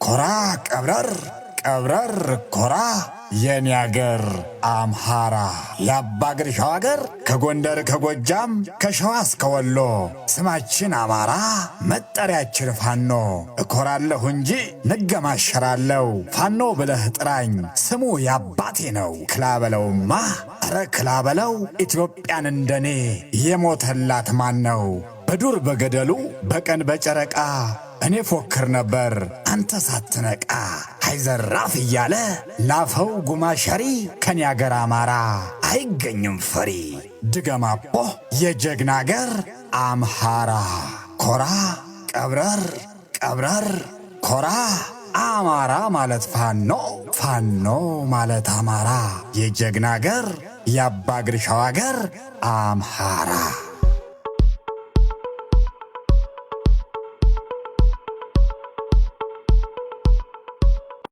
ኮራ ቀብረር ቀብረር ኮራ የኔ አገር አምሃራ የአባግርሻው አገር ከጎንደር ከጎጃም ከሸዋ እስከ ወሎ ስማችን አማራ መጠሪያችን ፋኖ እኮራለሁ እንጂ ንገማሸራለሁ ፋኖ ብለህ ጥራኝ ስሙ ያባቴ ነው ክላበለውማ ኧረ ክላበለው ኢትዮጵያን እንደኔ የሞተላት ማን ነው በዱር በገደሉ በቀን በጨረቃ እኔ ፎክር ነበር አንተ ሳትነቃ ሃይዘራፍ እያለ ላፈው ጉማሸሪ ከኔ አገር አማራ አይገኝም ፈሪ ድገማቦ የጀግና አገር አምሃራ ኮራ ቀብረር ቀብረር ኮራ አማራ ማለት ፋኖ ፋኖ ማለት አማራ የጀግና አገር የአባግርሻው አገር አምሃራ